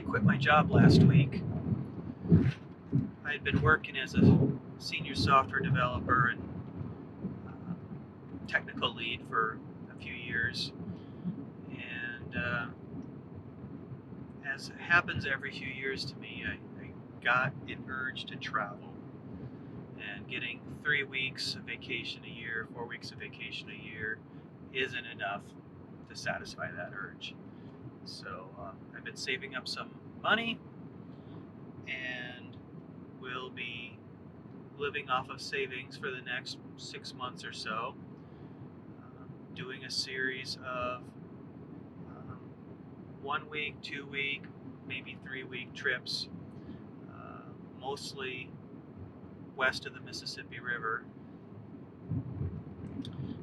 quit my job last week. I had been working as a senior software developer and technical lead for a few years, and as happens every few years to me, I got an urge to travel, and getting 3 weeks of vacation a year, 4 weeks of vacation a year isn't enough to satisfy that urge. So I've been saving up some money and will be living off of savings for the next 6 months or so, doing a series of 1 week, 2 week, maybe 3 week trips, mostly west of the Mississippi River.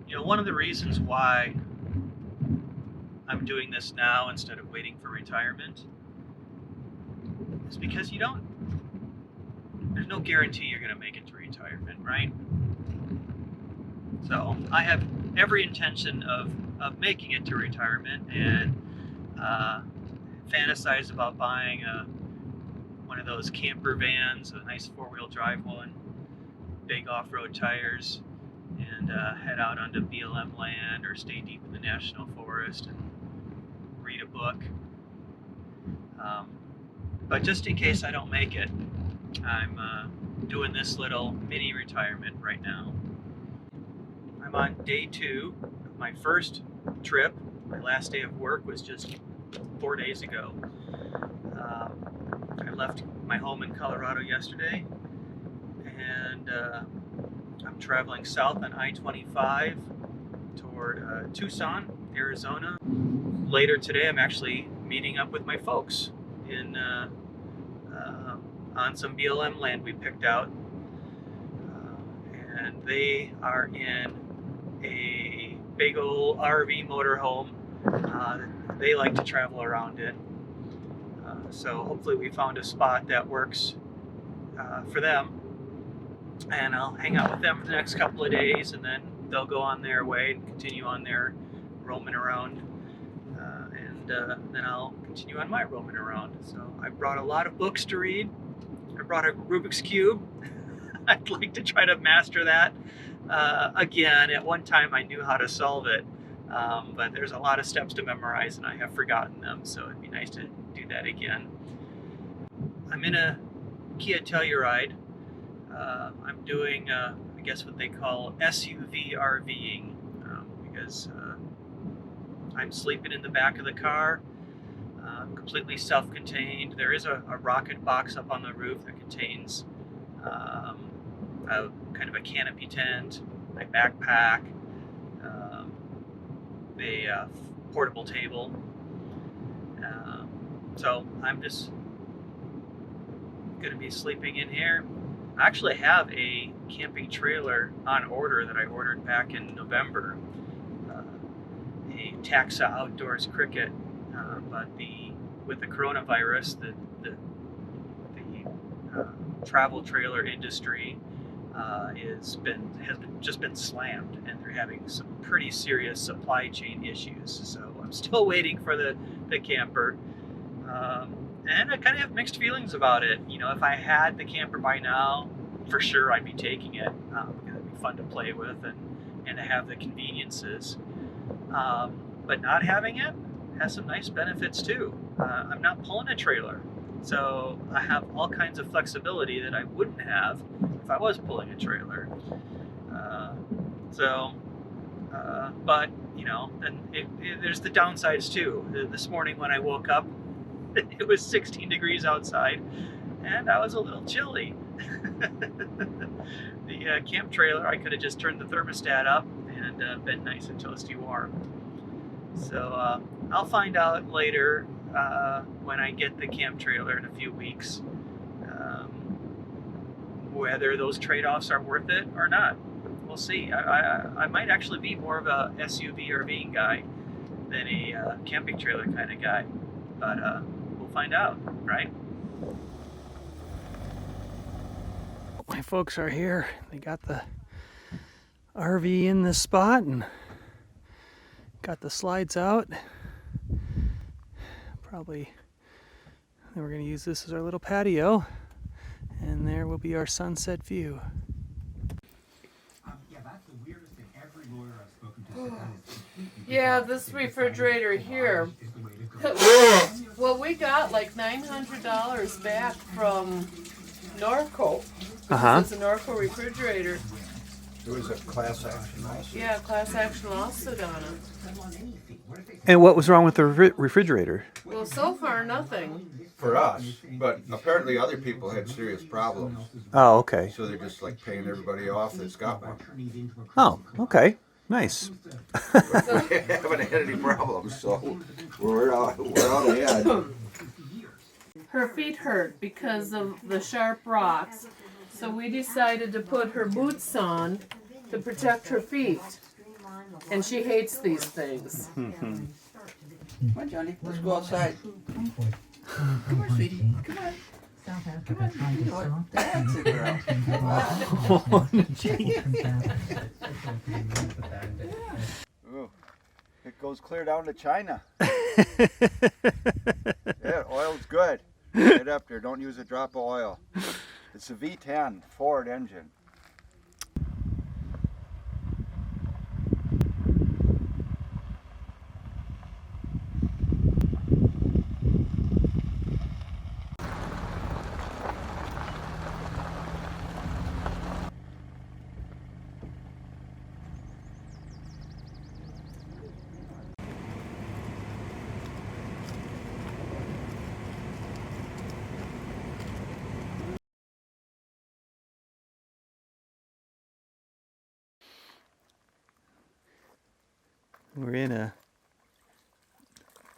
You know, one of the reasons why I'm doing this now instead of waiting for retirement is because there's no guarantee you're going to make it to retirement, right? So I have every intention of making it to retirement, and fantasize about buying one of those camper vans, a nice 4-wheel drive one, big off-road tires, and head out onto BLM land or stay deep in the national forest and read a book. But just in case I don't make it, I'm doing this little mini retirement right now. I'm on day 2 of my first trip. My last day of work was just 4 days ago. I left my home in Colorado yesterday, and I'm traveling south on I-25 toward Tucson, Arizona. Later today, I'm actually meeting up with my folks in on some BLM land we picked out, and they are in a big old RV motorhome they like to travel around in. So hopefully we found a spot that works for them, and I'll hang out with them for the next couple of days, and then they'll go on their way and continue on their roaming around, and then I'll continue on my roaming around. So I brought a lot of books to read. I brought a Rubik's Cube. I'd like to try to master that again. At one time I knew how to solve it, but there's a lot of steps to memorize and I have forgotten them, so it'd be nice to do that again. I'm in a Kia Telluride. I'm doing, I guess what they call SUV RVing, because I'm sleeping in the back of the car, completely self-contained. There is a rocket box up on the roof that contains a kind of a canopy tent, my backpack, a portable table. So I'm just going to be sleeping in here. I actually have a camping trailer on order that I ordered back in November, a Taxa Outdoors Cricket, but with the coronavirus, the travel trailer industry has just been slammed, and they're having some pretty serious supply chain issues. So I'm still waiting for the camper, and I kind of have mixed feelings about it. You know, if I had the camper by now, for sure I'd be taking it, because it'd be fun to play with and to have the conveniences. But not having it has some nice benefits too. I'm not pulling a trailer, so I have all kinds of flexibility that I wouldn't have if I was pulling a trailer. But you know, and there's the downsides too. This morning when I woke up, it was 16 degrees outside, and I was a little chilly. The camp trailer, I could have just turned the thermostat up and been nice and toasty warm. So I'll find out later when I get the camp trailer in a few weeks, whether those trade-offs are worth it or not. We'll see. I might actually be more of a SUV RVing guy than a camping trailer kind of guy, but we'll find out, right? My folks are here. They got the RV in this spot and got the slides out. Probably And we're going to use this as our little patio. And there will be our sunset view. Yeah, this refrigerator here. Well, we got like $900 back from Norco. Because it's a Norco refrigerator. There was a class action lawsuit. Yeah, class action lawsuit on it. And what was wrong with the refrigerator? Well, so far, nothing. For us, but apparently other people had serious problems. Oh, okay. So they're just like paying everybody off that's got one. Oh, okay. Nice. We haven't had any problems, so we're out ahead. Her feet hurt because of the sharp rocks. So we decided to put her boots on to protect her feet. And she hates these things. Come on, Johnny. Let's go outside. Come on, sweetie. Come on. Come on. You know what? That's a girl. Come on. Ooh, it goes clear down to China. Yeah, oil's good. Get up there. Don't use a drop of oil. It's a V10 Ford engine. We're in a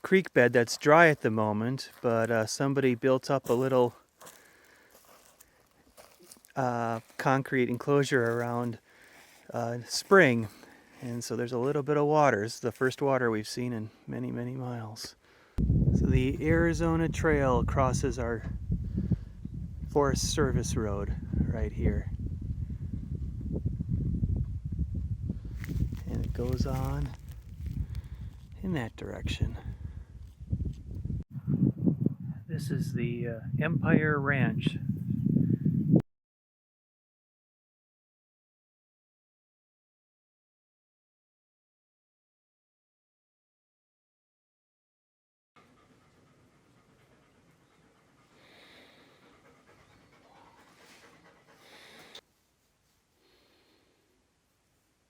creek bed that's dry at the moment, but somebody built up a little concrete enclosure around spring, and so there's a little bit of water. This is the first water we've seen in many, many miles. So the Arizona Trail crosses our Forest Service Road right here. And it goes on in that direction. This is the Empire Ranch.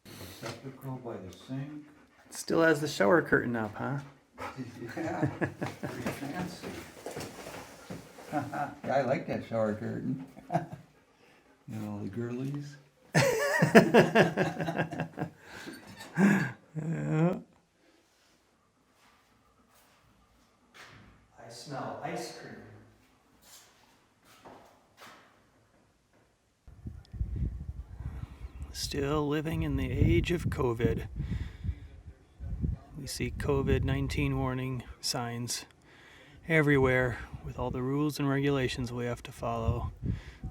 Receptacle by the sink. Still has the shower curtain up, huh? Yeah, pretty fancy. Yeah, I like that shower curtain. You know, the girlies. Yeah. I smell ice cream. Still living in the age of COVID. We see COVID-19 warning signs everywhere with all the rules and regulations we have to follow.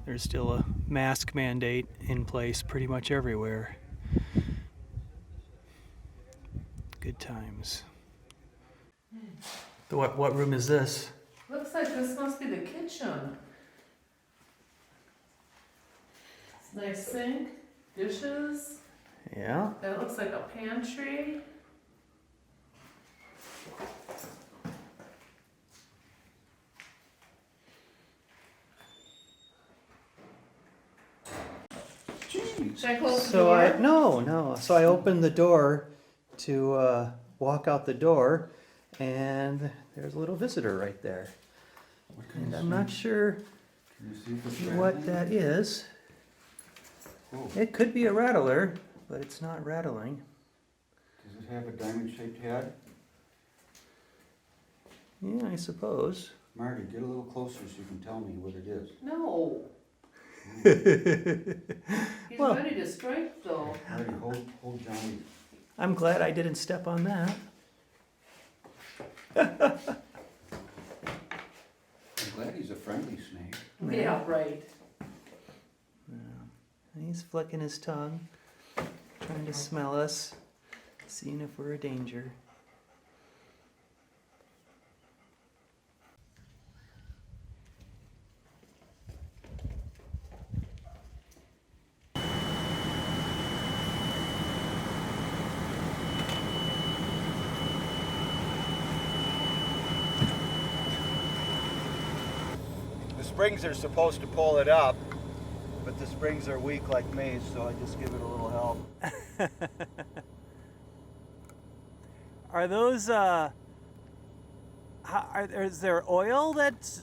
There's still a mask mandate in place pretty much everywhere. Good times. What room is this? Looks like this must be the kitchen. It's a nice sink, dishes. Yeah. That looks like a pantry. Should I close the door? No. So I opened the door to walk out the door, and there's a little visitor right there. And I'm not sure what that is. It could be a rattler, but it's not rattling. Does it have a diamond-shaped head? Yeah, I suppose. Marty, get a little closer so you can tell me what it is. No. He's Well- ready to strike though. Marty, hold Johnny. I'm glad I didn't step on that. I'm glad he's a friendly snake. Yeah, right. He's flicking his tongue, trying to smell us, seeing if we're a danger. springs are supposed to pull it up, but the springs are weak like me, so I just give it a little help. Are those, is there oil that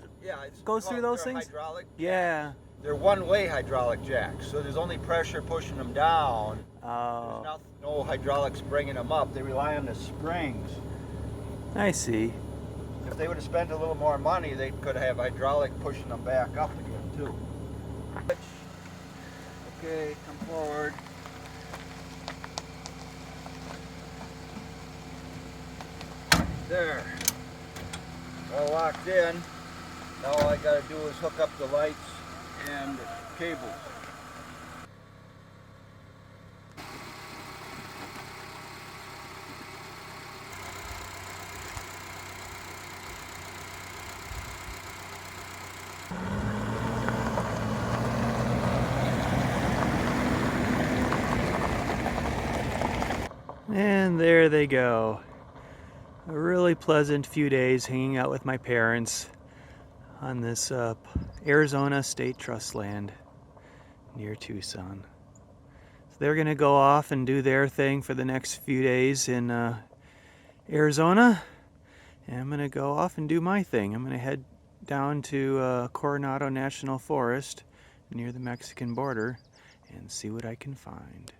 goes through those things? Hydraulic Yeah. They're one-way hydraulic jacks, so there's only pressure pushing them down. Oh. There's no hydraulics bringing them up. They rely on the springs. I see. If they would have spent a little more money, they could have hydraulic pushing them back up again, too. Okay, come forward. There. All locked in. Now all I gotta do is hook up the lights and cables. And there they go. A really pleasant few days hanging out with my parents on this Arizona State Trust land near Tucson. So they're going to go off and do their thing for the next few days in Arizona. And I'm going to go off and do my thing. I'm going to head down to Coronado National Forest near the Mexican border and see what I can find.